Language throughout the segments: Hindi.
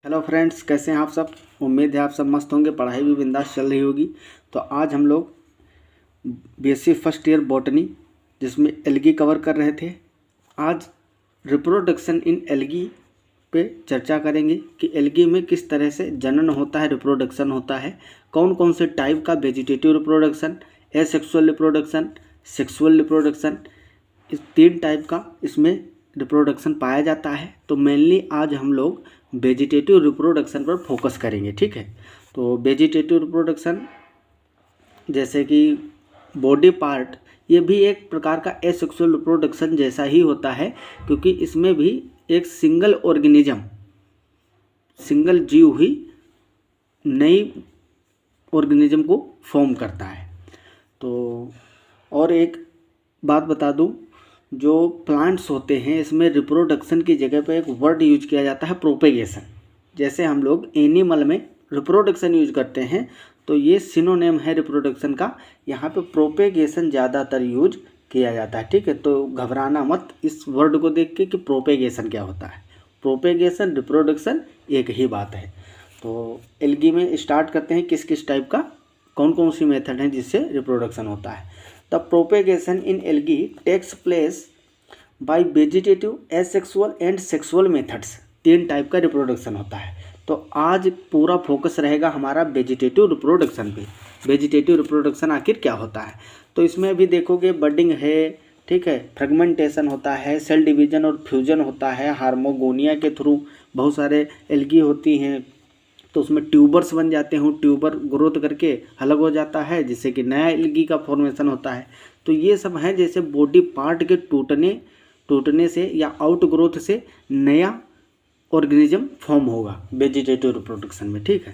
हेलो फ्रेंड्स, कैसे हैं आप सब। उम्मीद है आप सब मस्त होंगे, पढ़ाई भी बिंदास चल रही होगी। तो आज हम लोग बीएससी फर्स्ट ईयर बॉटनी जिसमें एल्गी कवर कर रहे थे, आज रिप्रोडक्शन इन एल्गी पे चर्चा करेंगे कि एल्गी में किस तरह से जनन होता है, रिप्रोडक्शन होता है, कौन कौन से टाइप का vegetative reproduction, asexual reproduction, sexual reproduction, इस 3 टाइप का इसमें रिप्रोडक्शन पाया जाता है। तो मेनली आज हम लोग वेजिटेटिव रिप्रोडक्शन पर फोकस करेंगे, ठीक है। तो वेजिटेटिव रिप्रोडक्शन जैसे कि बॉडी पार्ट, ये भी एक प्रकार का एसेक्सुअल रिप्रोडक्शन जैसा ही होता है, क्योंकि इसमें भी एक सिंगल जीव ही नई ऑर्गेनिज्म को फॉर्म करता है। तो और एक बात बता दूं, जो प्लांट्स होते हैं इसमें रिप्रोडक्शन की जगह पे एक वर्ड यूज किया जाता है, प्रोपेगेशन। जैसे हम लोग एनिमल में रिप्रोडक्शन यूज करते हैं तो ये सिनोनिम है रिप्रोडक्शन का, यहाँ पे प्रोपेगेशन ज़्यादातर यूज किया जाता है, ठीक है। तो घबराना मत इस वर्ड को देख के कि प्रोपेगेशन क्या होता है। प्रोपेगेशन रिप्रोडक्शन एक ही बात है। तो एल्गी में स्टार्ट करते हैं किस किस टाइप का, कौन कौन सी मेथड है जिससे रिप्रोडक्शन होता है। The propagation in algae takes place by vegetative, asexual and sexual methods. 3 type का रिप्रोडक्शन होता है। तो आज पूरा फोकस रहेगा हमारा वेजिटेटिव रिप्रोडक्शन पे। वेजिटेटिव रिप्रोडक्शन आखिर क्या होता है, तो इसमें अभी देखोगे बडिंग है, ठीक है, फ्रेगमेंटेशन होता है, सेल डिवीजन और फ्यूजन होता है, हार्मोगोनिया के थ्रू बहुत सारे एल्गी होती हैं, तो उसमें ट्यूबर्स बन जाते हैं, ट्यूबर ग्रोथ करके अलग हो जाता है जिससे कि नया एल्गी का फॉर्मेशन होता है। तो ये सब है जैसे बॉडी पार्ट के टूटने से या आउट ग्रोथ से नया ऑर्गेनिज्म फॉर्म होगा वेजिटेटिव रिप्रोडक्शन में, ठीक है।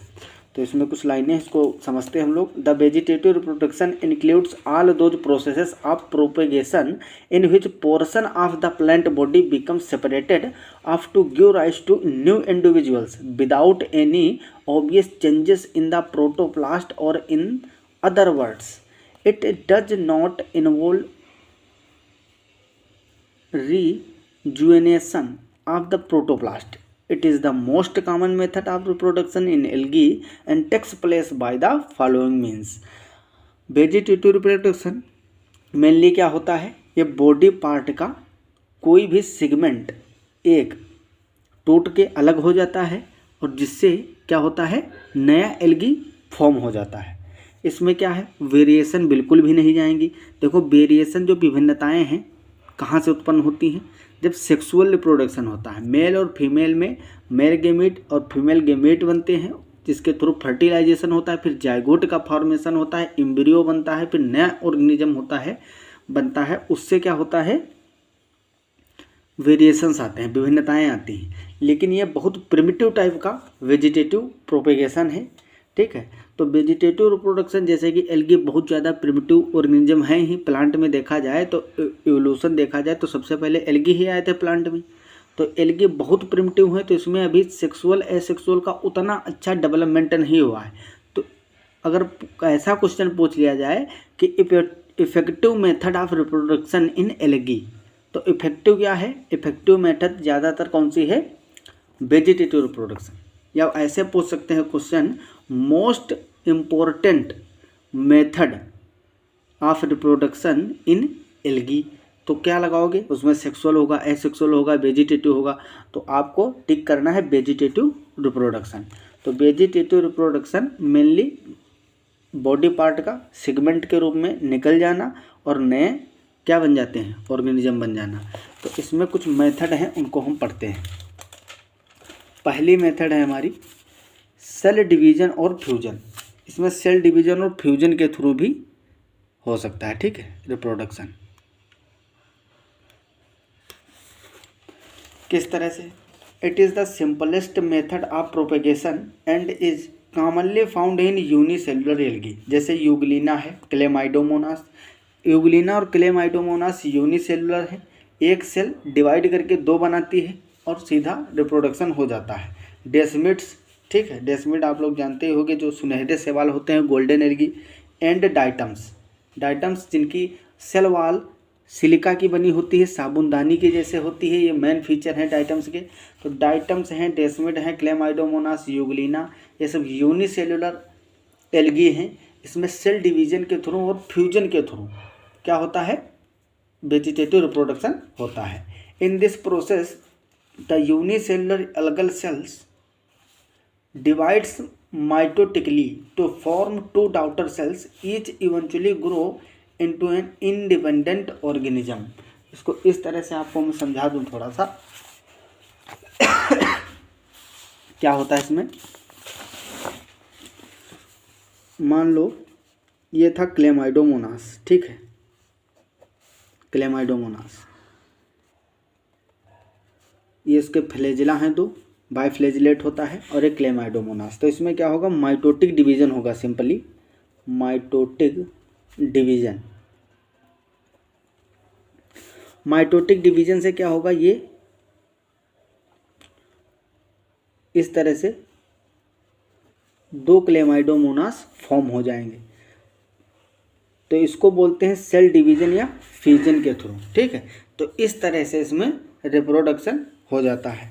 तो इसमें कुछ लाइनें इसको समझते हैं हम लोग। The vegetative reproduction includes all those processes of propagation in which portion of the plant body become separated off to give rise to new individuals without any obvious changes in the protoplast, और in other words it does not involve rejuvenation of the protoplast. It is the most common method of reproduction in algae and takes place by the following means. Vegetative reproduction mainly क्या होता है, ये बॉडी पार्ट का कोई भी सेगमेंट एक टूट के अलग हो जाता है और जिससे क्या होता है, नया एल्गी फॉर्म हो जाता है। इसमें क्या है, वेरिएशन बिल्कुल भी नहीं जाएंगी। देखो वेरिएशन जो विभिन्नताएं हैं कहाँ से उत्पन्न होती हैं, जब सेक्सुअल रिप्रोडक्शन होता है, मेल और फीमेल में मेल गेमेट और फीमेल गेमेट बनते हैं जिसके थ्रू फर्टिलाइजेशन होता है, फिर जायगोट का फॉर्मेशन होता है, एम्ब्रियो बनता है, फिर नया ऑर्गेनिज्म बनता है। उससे क्या होता है, वेरिएशंस आते हैं, विभिन्नताएं आती हैं। लेकिन ये बहुत प्रिमिटिव टाइप का वेजिटेटिव प्रोपेगेशन है, ठीक है। तो वेजिटेटिव रिप्रोडक्शन जैसे कि एल्गी बहुत ज़्यादा प्रिमिटिव ऑर्गेनिज्म है ही, प्लांट में देखा जाए तो इवोल्यूशन देखा जाए तो सबसे पहले एल्गी ही आए थे प्लांट में। तो एल्गी बहुत प्रिमिटिव है, तो इसमें अभी सेक्सुअल एसेक्सुअल का उतना अच्छा डेवलपमेंट नहीं हुआ है। तो अगर ऐसा क्वेश्चन पूछ लिया जाए कि effective method of reproduction in algae, तो इफेक्टिव क्या है, इफेक्टिव मेथड ज़्यादातर कौन सी है, वेजिटेटिव रिप्रोडक्शन। या ऐसे पूछ सकते हैं question, most important method of reproduction in algae, तो क्या लगाओगे, उसमें सेक्सुअल होगा, एसेक्सुअल होगा, वेजिटेटिव होगा, तो आपको टिक करना है वेजिटेटिव रिप्रोडक्शन। तो vegetative reproduction mainly body part का सेगमेंट के रूप में निकल जाना और नए क्या बन जाते हैं, ऑर्गेनिज्म बन जाना। तो इसमें कुछ मेथड हैं, उनको हम पढ़ते हैं। पहली मेथड है हमारी सेल डिवीजन और फ्यूजन। इसमें सेल डिवीजन और फ्यूजन के थ्रू भी हो सकता है, ठीक है, रिप्रोडक्शन। किस तरह से, it is the simplest method of propagation and is commonly found in unicellular algae. जैसे यूग्लिना है, क्लेमाइडोमोनास। यूग्लिना और क्लेमाइडोमोनास यूनिसेलुलर है, एक सेल डिवाइड करके 2 बनाती है और सीधा रिप्रोडक्शन हो जाता है। डेस्मिड्स, ठीक है, डेस्मिड आप लोग जानते ही होंगे, जो सुनहरे सेवाल होते हैं, गोल्डन एल्गी। एंड डाइटम्स जिनकी सेल वाल सिलिका की बनी होती है, साबुनदानी की जैसे होती है। ये मेन फीचर हैं डाइटम्स के। तो डाइटम्स हैं, डेस्मिड हैं, क्लेमाइडोमोनास, यूग्लिना, ये सब यूनिसेलुलर एल्गी हैं। इसमें सेल डिवीजन के थ्रू और फ्यूजन के थ्रू क्या होता है, वेजिटेटिव रिप्रोडक्शन होता है। In this process the unicellular algal cells divides mitotically to form two daughter cells, each eventually grow into an independent organism. इसको इस तरह से आपको मैं समझा दूं थोड़ा सा। क्या होता है इसमें, मान लो ये था क्लेमाइडोमोनास, ठीक है, क्लेमाइडोमोनास, ये इसके फ्लैजिला हैं दो, बाइफ्लैजिलेट होता है, और एक क्लेमाइडोमोनास। तो इसमें क्या होगा, माइटोटिक डिवीजन होगा, simply mitotic division. Mitotic division से क्या होगा, ये इस तरह से दो क्लेमाइडोमोनास फॉर्म हो जाएंगे। तो इसको बोलते हैं सेल डिवीजन या फ्यूजन के थ्रू, ठीक है। तो इस तरह से इसमें रिप्रोडक्शन हो जाता है।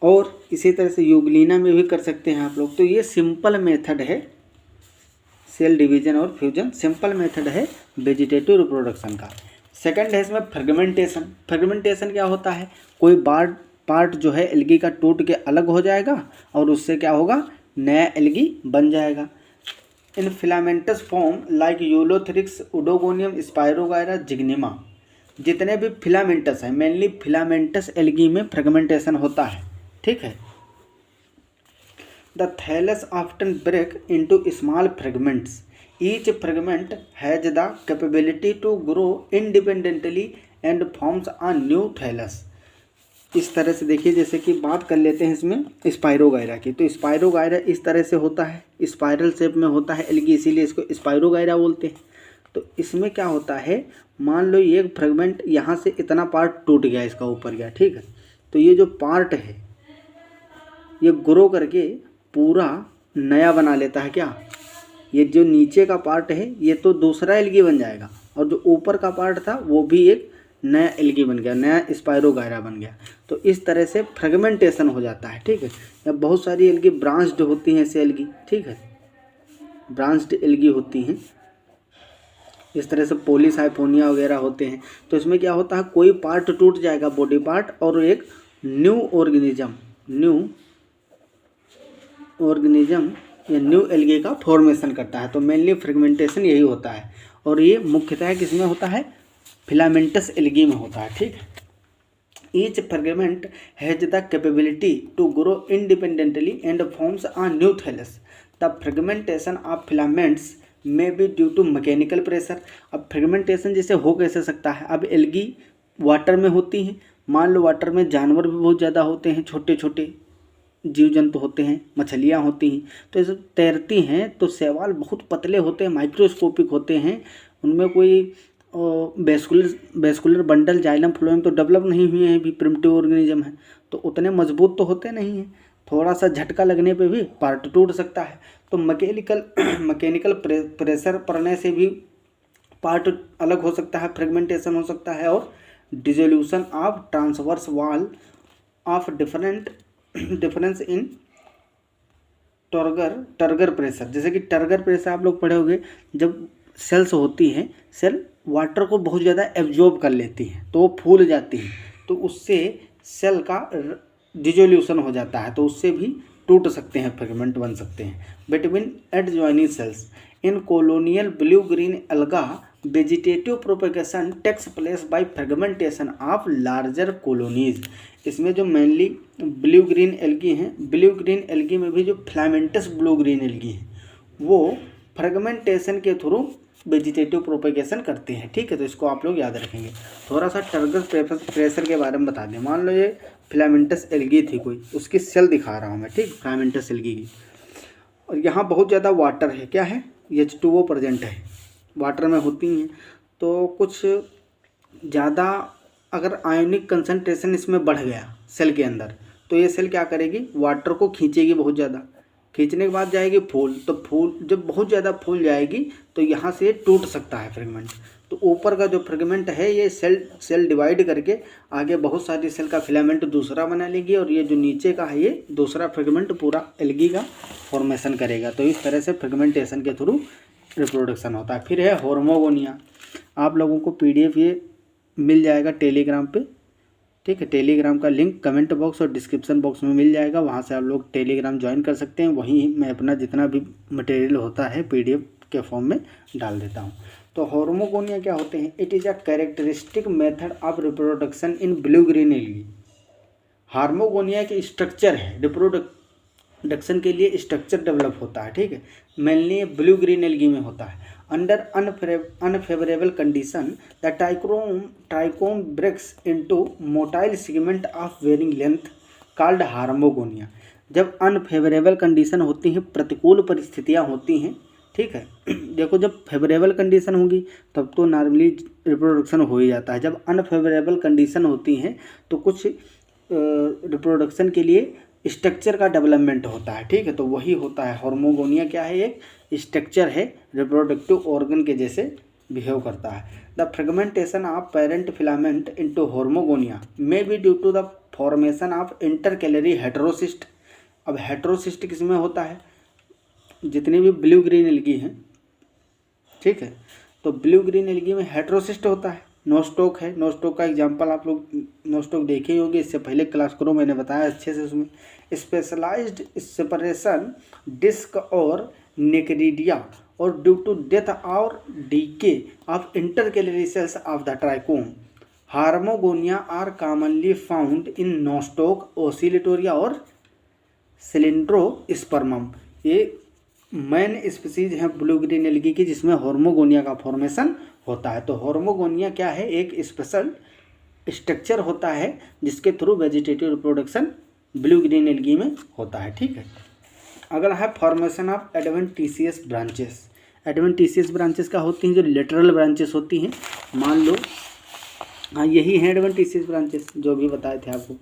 और इसी तरह से यूग्लिना में भी कर सकते हैं आप लोग। तो ये सिंपल मेथड है, सेल डिवीजन और फ्यूजन सिंपल मेथड है वेजिटेटिव रिप्रोडक्शन का। सेकंड है इसमें फ्रेगमेंटेशन। फ्रेगमेंटेशन क्या होता है, कोई पार्ट जो है एल्गी का टूट के अलग हो जाएगा और उससे क्या होगा, नया एल्गी बन जाएगा। In filamentous form like Ulothrix, Oedogonium, Spirogyra, Zygnema, जितने भी फिलामेंटस हैं, मेनली फिलामेंटस एल्गी में फ्रेगमेंटेशन होता है, ठीक है। The thallus often break into small fragments, each fragment has the capability to grow independently and forms a new thallus. इस तरह से देखिए, जैसे कि बात कर लेते हैं इसमें स्पायरोगायरा की। तो स्पायरोगायरा इस तरह से होता है, स्पाइरल शेप में होता है एल्गी, इसीलिए इसको स्पायरोगायरा बोलते हैं। तो इसमें क्या होता है, मान लो ये फ्रेगमेंट यहाँ से इतना पार्ट टूट गया, इसका ऊपर गया, ठीक है। तो ये जो पार्ट है ये ग्रो करके पूरा नया बना लेता है। क्या, ये जो नीचे का पार्ट है ये तो दूसरा एल्गी बन जाएगा, और जो ऊपर का पार्ट था वो भी एक नया एल्गी बन गया, नया स्पायरोगायरा बन गया। तो इस तरह से फ्रेगमेंटेशन हो जाता है, ठीक है। या बहुत सारी एल्गी ब्रांच्ड होती हैं, ऐसे एल्गी, ठीक है, ब्रांच्ड एल्गी होती हैं, इस तरह से पॉलीसाइफोनिया वगैरह होते हैं। तो इसमें क्या होता है, कोई पार्ट टूट जाएगा, बॉडी पार्ट, और एक न्यू ऑर्गेनिज्म या न्यू एल्गी का फॉर्मेशन करता है। तो मेनली फ्रेगमेंटेशन यही होता है, और ये मुख्यतः किसमें होता है, फिलामेंटस एल्गी में होता है, ठीक है। Each fragment has the capability to grow independently and forms a new thallus. The fragmentation of filaments may be due to mechanical pressure. अब फ्रेगमेंटेशन जैसे हो कैसे सकता है, अब एल्गी वाटर में होती हैं, मान लो वाटर में जानवर भी बहुत ज़्यादा होते हैं, छोटे छोटे जीव जंतु होते हैं, मछलियाँ होती हैं, तो ये सब तैरती हैं। तो शैवाल बहुत पतले होते हैं, माइक्रोस्कोपिक होते हैं, उनमें कोई वेस्कुलर बंडल जाइलम फ्लोएम तो डेवलप नहीं हुए हैं, भी प्रिमिटिव ऑर्गेनिज्म है, तो उतने मजबूत तो होते नहीं हैं, थोड़ा सा झटका लगने पे भी पार्ट टूट सकता है। तो मैकेनिकल प्रेशर पड़ने से भी पार्ट अलग हो सकता है, फ्रेगमेंटेशन हो सकता है, और dissolution of transverse wall of difference in turgor pressure. जैसे कि टर्गर प्रेशर आप लोग पढ़े होंगे, जब सेल्स होती हैं, सेल वाटर को बहुत ज़्यादा एब्जॉर्ब कर लेती हैं, तो वो फूल जाती हैं, तो उससे सेल का डिसोल्यूशन हो जाता है, तो उससे भी टूट सकते हैं, फ्रेगमेंट बन सकते हैं। Between adjoining cells in colonial blue green algae, vegetative propagation takes place by fragmentation of larger colonies. इसमें जो मेनली ब्लू ग्रीन एल्गी हैं, ब्लू ग्रीन एल्गी में भी जो फिलामेंटस ब्लू ग्रीन एल्गी है वो फ्रेगमेंटेशन के थ्रू वेजिटेटिव प्रोपेगेशन करते हैं, ठीक है। तो इसको आप लोग याद रखेंगे। थोड़ा सा टर्गर प्रेशर के बारे में बता दें। मान लो ये फिलामेंटस एल्गी थी कोई, उसकी सेल दिखा रहा हूँ मैं, ठीक, फिलामेंटस एल्गी की, और यहाँ बहुत ज़्यादा वाटर है, क्या है, H2O प्रेजेंट है, वाटर में होती हैं। तो कुछ ज़्यादा अगर आयोनिक कंसनट्रेशन इसमें बढ़ गया सेल के अंदर, तो ये सेल क्या करेगी, वाटर को खींचेगी बहुत ज़्यादा, खींचने के बाद जाएगी फूल, तो फूल जब बहुत ज़्यादा फूल जाएगी तो यहाँ से टूट सकता है फ्रेगमेंट। तो ऊपर का जो फ्रेगमेंट है ये सेल डिवाइड करके आगे बहुत सारी सेल का फिलामेंट दूसरा बना लेगी, और ये जो नीचे का है ये दूसरा फ्रेगमेंट पूरा एल्गी का फॉर्मेशन करेगा। तो इस तरह से फ्रेगमेंटेशन के थ्रू रिप्रोडक्शन होता है। फिर है होर्मोगोनिया। आप लोगों को PDF ये मिल जाएगा टेलीग्राम पे, ठीक है। टेलीग्राम का लिंक कमेंट बॉक्स और डिस्क्रिप्शन बॉक्स में मिल जाएगा, वहाँ से आप लोग टेलीग्राम ज्वाइन कर सकते हैं। वहीं मैं अपना जितना भी मटेरियल होता है PDF के फॉर्म में डाल देता हूँ। तो होर्मोगोनिया क्या होते हैं? It is a characteristic method of reproduction in blue green algae. Hormogonia के स्ट्रक्चर है, रिप्रोडक्शन के लिए स्ट्रक्चर डेवलप होता है, ठीक है। मेनली ब्लू ग्रीन एल्गी में होता है। Under unfavourable condition the trichome breaks into motile segment of varying length called hormogonia. जब अनफेवरेबल कंडीशन होती हैं, प्रतिकूल परिस्थितियां होती हैं, ठीक है। देखो जब फेवरेबल कंडीशन होगी तब तो नॉर्मली रिप्रोडक्शन हो ही जाता है। जब अनफेवरेबल कंडीशन होती हैं तो कुछ रिप्रोडक्शन के लिए स्ट्रक्चर का डेवलपमेंट होता है, ठीक है। तो वही होता है होर्मोगोनिया। क्या है? एक स्ट्रक्चर है, रिप्रोडक्टिव ऑर्गन के जैसे बिहेव करता है। The fragmentation of parent filament into hormogonia may be due to the formation of intercalary heterocyst. अब हेटेरोसिस्ट किसमें होता है? जितनी भी ब्लू ग्रीन एल्गी हैं, ठीक है, तो ब्लू ग्रीन एल्गी में हेटेरोसिस्ट होता है। नोस्टॉक है, नोस्टॉक का एग्जांपल आप लोग नोस्टॉक देखे ही होंगे, इससे पहले क्लास करो, मैंने बताया अच्छे से। उसमें स्पेशलाइज्ड सेपरेशन डिस्क और नेक्रिडिया और ड्यू टू डेथ और decay of intercalary cells of the trichome. Hormogonia are commonly found in Nostoc, Oscillatoria और सिलिंड्रोस्पर्मम। ये मेन स्पीसीज हैं ब्लू ग्रीन एल्गी की जिसमें होर्मोगोनिया का फॉर्मेशन होता है। तो होर्मोगोनिया क्या है? एक स्पेशल स्ट्रक्चर होता है जिसके through vegetative reproduction blue green algae में होता है, ठीक है। अगला है formation of adventitious branches. Adventitious branches क्या होती हैं? जो लेटरल ब्रांचेस होती हैं। मान लो हाँ यही है एडवेंटिशियस ब्रांचेस जो भी बताए थे आपको।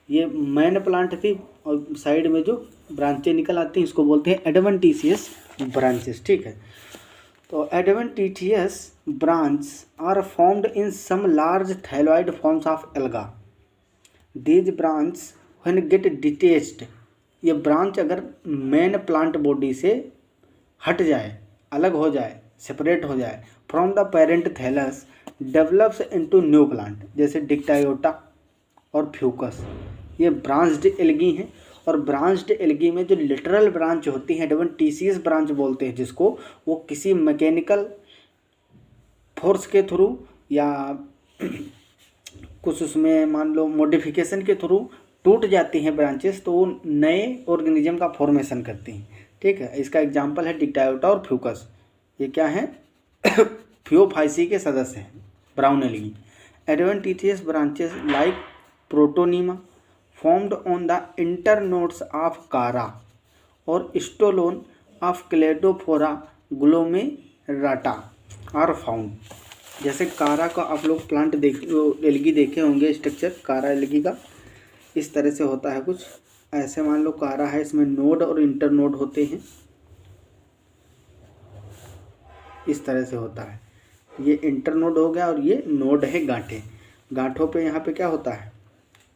ये मेन प्लांट थी और साइड में जो ब्रांचें निकल आती हैं इसको बोलते हैं एडवेंटिशियस ब्रांचेस, ठीक है। तो adventitious branch are formed in some large thalloid forms of alga. These branch when get detached, ये ब्रांच अगर मेन प्लांट बॉडी से हट जाए, अलग हो जाए, सेपरेट हो जाए from the parent thallus, develops into new plant, जैसे डिक्टायोटा और फ्यूकस। ये ब्रांच्ड एल्गी हैं। और ब्रांच्ड एल्गी में जो लिटरल ब्रांच होती है एडवेंटिशियस ब्रांच बोलते हैं जिसको, वो किसी मैकेनिकल फोर्स के थ्रू या कुछ उसमें मान लो मॉडिफिकेशन के थ्रू टूट जाती हैं ब्रांचेस, तो वो नए ऑर्गेनिज्म का फॉर्मेशन करती हैं, ठीक है। इसका एग्जांपल है डिक्टायोटा और फ्यूकस। ये क्या है? फ्योफाइसी के सदस्य हैं brown algae. Adventitious branches like protonema formed on the internodes of cara और stolon of Cladophora glomerata are found. जैसे कारा का आप लोग प्लांट एल्गी देखे होंगे, स्ट्रक्चर कारा एल्गी का इस तरह से होता है कुछ ऐसे। मान लो कारा है, इसमें नोड और इंटरनोड होते हैं, इस तरह से होता है। ये इंटरनोड हो गया और ये नोड है गांठें। गांठों पे यहाँ पे क्या होता है?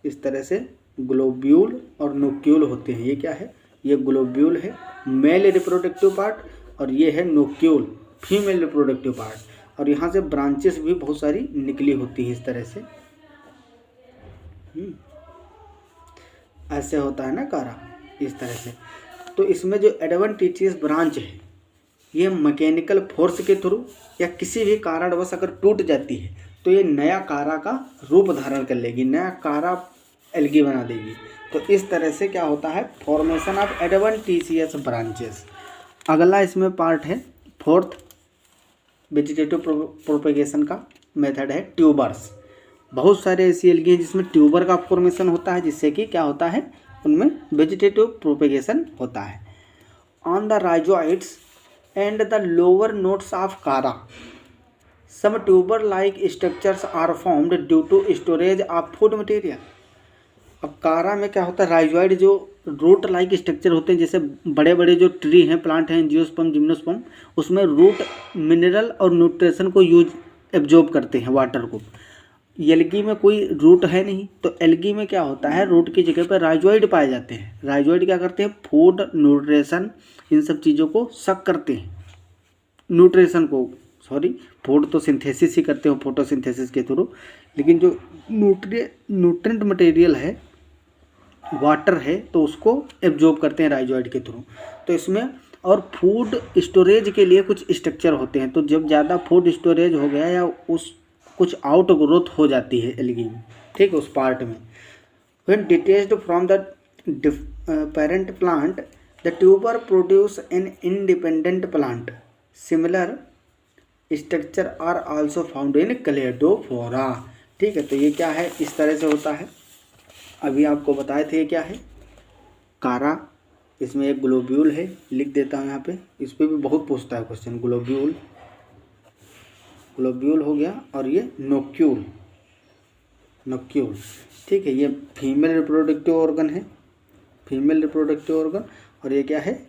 इस तरह से ग्लोब्यूल और नोक्यूल होते हैं। ये क्या है? ये ग्लोब्यूल है मेल रिप्रोडक्टिव पार्ट, और ये है नोक्यूल फीमेल रिप्रोडक्टिव पार्ट। और यहाँ से ब्रांचेस भी बहुत सारी निकली होती हैं इस तरह से। ऐसे होता है ना कारा, इस तरह से। तो इसमें जो एडवेंटिशियस ब्रांच है ये मैकेनिकल फोर्स के थ्रू या किसी भी कारणवश अगर टूट जाती है तो ये नया कारा का रूप धारण कर लेगी, नया कारा एल्गी बना देगी। तो इस तरह से क्या होता है? Formation of adventitious branches. अगला इसमें पार्ट है फोर्थ वेजिटेटिव प्रोपेगेशन का मेथड है ट्यूबर्स। बहुत सारे ऐसी एल्गी हैं जिसमें ट्यूबर का फॉर्मेशन होता है, जिससे कि क्या होता है? उनमें वेजिटेटिव प्रोपेगेशन होता है। On the rhizoids and the lower nodes of Chara some tuber like structures are formed due to storage of food material. अब कारा में क्या होता है? राइजोइड जो रूट लाइक स्ट्रक्चर होते हैं, जैसे बड़े बड़े जो ट्री हैं, प्लांट हैं, एंजियोस्पर्म, जिम्नोस्पर्म, उसमें रूट मिनरल और न्यूट्रिशन को यूज एब्जॉर्ब करते हैं वाटर को। एल्गी में कोई रूट है नहीं, तो एल्गी में क्या होता है, रूट की जगह पर राइजोइड पाए जाते हैं। राइजोइड क्या करते हैं, फूड, न्यूट्रिशन, इन सब चीज़ों को सक करते हैं। फूड तो सिंथेसिस ही करते हो फोटोसिंथेसिस के थ्रू, लेकिन जो न्यूट्रिएंट मटेरियल है, वाटर है, तो उसको एब्जॉर्ब करते हैं राइजोइड के थ्रू। तो इसमें और फूड स्टोरेज के लिए कुछ स्ट्रक्चर होते हैं। तो जब ज़्यादा फूड स्टोरेज हो गया या उस कुछ आउट ग्रोथ हो जाती है एल्गी में, ठीक है, उस पार्ट में, when detached from the parent plant the tuber produce an independent plant. Similar structure are also found in Cladophora. ठीक है, तो ये क्या है, इस तरह से होता है। अभी आपको बताए थे ये क्या है, कारा। इसमें एक ग्लोब्यूल है, लिख देता हूँ यहाँ पे, इस पर भी बहुत पूछता है क्वेश्चन। ग्लोब्यूल हो गया, और ये नोक्यूल, ठीक है, ये फीमेल रिप्रोडक्टिव ऑर्गन है, फीमेल रिप्रोडक्टिव ऑर्गन, और ये क्या है,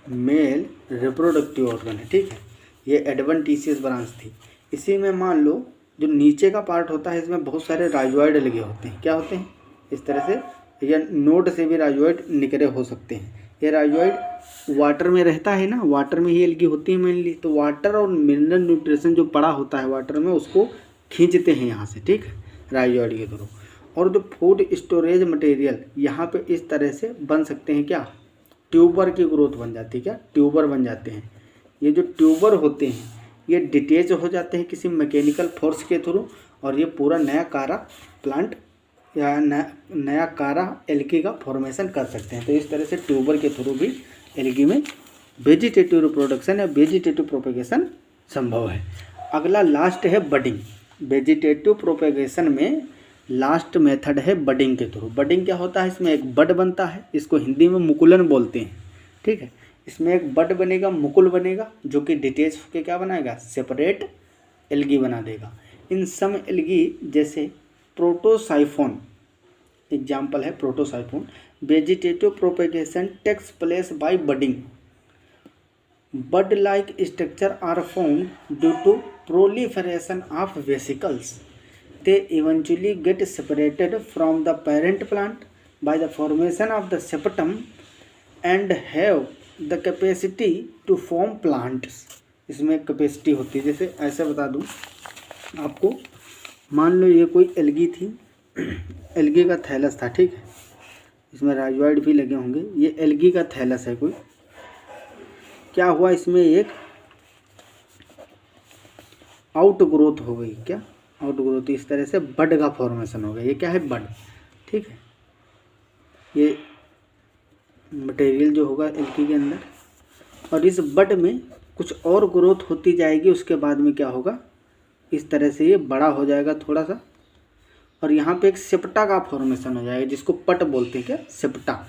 मेल रिप्रोडक्टिव ऑर्गन है। ठीक है, ये एडवेंटिशियस ब्रांच थी। इसी में मान लो जो नीचे का पार्ट होता है, इसमें बहुत सारे राइजोइड लगे होते हैं। क्या होते हैं, इस तरह से, या नोड से भी राइजोइड निकले हो सकते हैं। ये राइजोइड वाटर में रहता है ना, वाटर में ही एल्गी होती है मेनली। तो वाटर और मिनरल न्यूट्रिशन जो पड़ा होता है वाटर में, उसको खींचते हैं यहाँ से, ठीक है, राइजोइड के थ्रू। और जो फूड स्टोरेज मटेरियल यहाँ पे इस तरह से बन सकते हैं, क्या, ट्यूबर की ग्रोथ बन जाती है, क्या, ट्यूबर बन जाते हैं। ये जो ट्यूबर होते हैं ये डिटेच हो जाते हैं किसी मैकेनिकल फोर्स के थ्रू, और ये पूरा नया कारा प्लांट या नया कारा एल्गी का फॉर्मेशन कर सकते हैं। तो इस तरह से ट्यूबर के थ्रू भी एल्गी में वेजिटेटिव रिप्रोडक्शन या वेजिटेटिव प्रोपेगेशन संभव है। अगला लास्ट है बडिंग। वेजिटेटिव प्रोपेगेशन में लास्ट मेथड है बडिंग के थ्रू। बडिंग क्या होता है, इसमें एक बड बनता है, इसको हिंदी में मुकुलन बोलते हैं। ठीक है, इसमें एक बड बनेगा, मुकुल बनेगा, जो कि डिटेच होकर क्या बनाएगा, सेपरेट एल्गी बना देगा। इन सम एल्गी जैसे प्रोटोसाइफोन, एग्जाम्पल है Protosiphon, vegetative propagation takes place by budding. Bud like structure are found due to proliferation of vesicles. They eventually get separated from the parent plant by the formation of the septum and have the capacity to form plants. इसमें कैपेसिटी होती है, जैसे ऐसे बता दूं आपको, मान लो ये कोई एल्गी थी, एल्गी का थैलस था, ठीक है, इसमें राइजोइड भी लगे होंगे। ये एल्गी का थैलस है कोई, क्या हुआ, इसमें एक आउट ग्रोथ हो गई, क्या, आउट ग्रोथ, इस तरह से बड का फॉर्मेशन हो गया। ये क्या है, बड, ठीक है, ये मटेरियल जो होगा एल्गी के अंदर, और इस बड में कुछ और ग्रोथ होती जाएगी। उसके बाद में क्या होगा, इस तरह से ये बड़ा हो जाएगा थोड़ा सा, और यहाँ पे एक सेप्टा का फॉर्मेशन हो जाएगा, जिसको पट बोलते हैं, क्या, सेप्टा।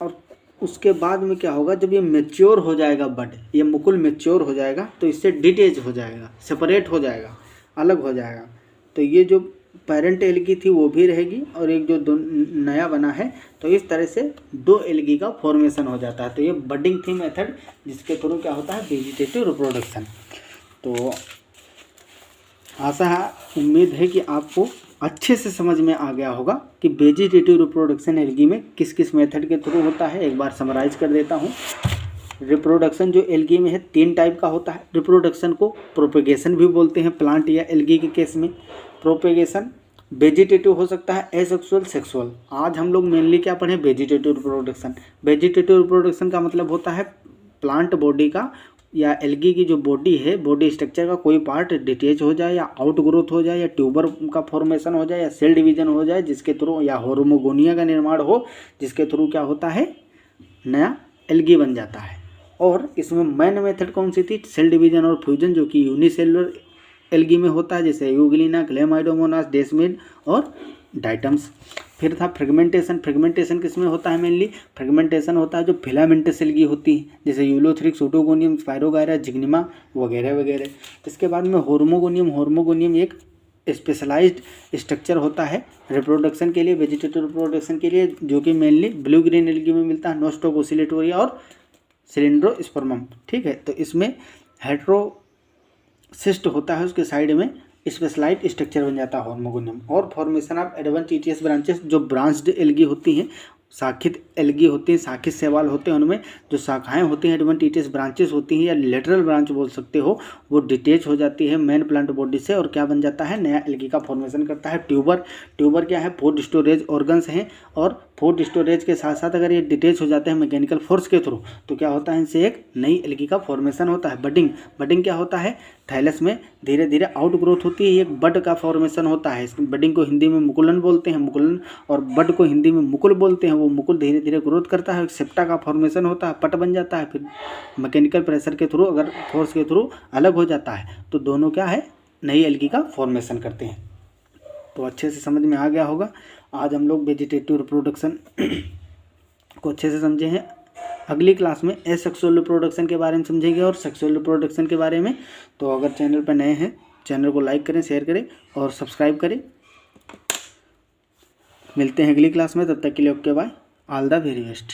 और उसके बाद में क्या होगा, जब ये मेच्योर हो जाएगा बड, ये मुकुल मेच्योर हो जाएगा, तो इससे डिटेच हो जाएगा, सेपरेट हो जाएगा, अलग हो जाएगा। तो ये जो पेरेंट एल्गी थी वो भी रहेगी, और एक जो नया बना है, तो इस तरह से दो एल्गी का फॉर्मेशन हो जाता है। तो ये बडिंग थी मेथड, जिसके थ्रू क्या होता है, वेजिटेटिव रिप्रोडक्शन। तो आशा है, उम्मीद है कि आपको अच्छे से समझ में आ गया होगा कि वेजिटेटिव रिप्रोडक्शन एल्गी में किस किस मेथड के थ्रू होता है। एक बार समराइज कर देता हूँ। रिप्रोडक्शन जो एल्गी में है 3 टाइप का होता है। रिप्रोडक्शन को प्रोपेगेशन भी बोलते हैं प्लांट या एल्गी के केस में। प्रोपेगेशन वेजिटेटिव हो सकता है, एसेक्सुअल, सेक्सुअल। आज हम लोग मेनली क्या पढ़े, वेजिटेटिव रिप्रोडक्शन। वेजिटेटिव रिप्रोडक्शन का मतलब होता है प्लांट बॉडी का या एल्गी की जो बॉडी है, बॉडी स्ट्रक्चर का कोई पार्ट डिटेच हो जाए या आउट ग्रोथ हो जाए या ट्यूबर का फॉर्मेशन हो जाए या सेल डिवीजन हो जाए, जिसके थ्रू, या होर्मोगोनिया का निर्माण हो, जिसके थ्रू क्या होता है, नया एल्गी बन जाता है। और इसमें मेन मेथड कौन सी थी, सेल डिवीजन और फ्यूजन, जो कि यूनिसेलुलर एल्गी में होता है, जैसे यूग्लिना, क्लेमाइडोमोनास, डेस्मिन और डाइटम्स। फिर था फ्रेगमेंटेशन। फ्रेगमेंटेशन किसमें होता है, मेनली फ्रेगमेंटेशन होता है जो फिलामेंटस एल्गी होती है, जैसे यूलोथ्रिक्स, सूडोगोनियम, स्पायरोगायरा, जिग्निमा वगैरह वगैरह। इसके बाद में होर्मोगोनियम। होर्मोगोनियम एक स्पेशलाइज्ड स्ट्रक्चर होता है रिप्रोडक्शन के लिए, वेजिटेटिव रिप्रोडक्शन के लिए, जो कि मेनली ब्लू ग्रीन एल्गी में मिलता है, नोस्टोक ओसिलेटोरिया और सिलिंड्रोस्पर्मम। ठीक है, तो इसमें हेट्रो सिस्ट होता है उसके साइड में स्पेशलाइज्ड स्ट्रक्चर बन जाता है होर्मोगोनियम। और formation of advance TTS branches, जो ब्रांच्ड एल्गी होती हैं, शाखित एल्गी होती हैं, शाखित शैवाल होते हैं, उनमें जो शाखाएं होती हैं एडवेंटिटियस ब्रांचेस होती हैं या लेटरल ब्रांच बोल सकते हो, वो डिटेच हो जाती है मेन प्लांट बॉडी से और क्या बन जाता है, नया एल्गी का फॉर्मेशन करता है। ट्यूबर क्या है, फूड स्टोरेज ऑर्गन्स हैं और फूड स्टोरेज के साथ साथ अगर ये डिटेच हो जाते हैं मैकेनिकल फोर्स के थ्रू तो क्या होता है, इनसे एक नई एल्गी का फॉर्मेशन होता है। बडिंग क्या होता है, थैलस में धीरे धीरे आउट ग्रोथ होती है, एक बड का फॉर्मेशन होता है। इस बडिंग को हिंदी में मुकुलन बोलते हैं, मुकुलन, और बड को हिंदी में मुकुल बोलते हैं। वो मुकुल धीरे धीरे ग्रोथ करता है, एक सेप्टा का फॉर्मेशन होता है, पट बन जाता है, फिर मैकेनिकल प्रेशर के थ्रू, अगर फोर्स के थ्रू अलग हो जाता है तो दोनों क्या है, नई एल्गी का फॉर्मेशन करते हैं। तो अच्छे से समझ में आ गया होगा। आज हम लोग वेजिटेटिव रिप्रोडक्शन को अच्छे से समझे हैं। अगली क्लास में एसेक्सुअल रिप्रोडक्शन के बारे में समझेंगे और सेक्सुअल रिप्रोडक्शन के बारे में। तो अगर चैनल पर नए हैं, चैनल को लाइक करें, शेयर करें और सब्सक्राइब करें। मिलते हैं अगली क्लास में, तब तक के लिए okay bye, all the very best.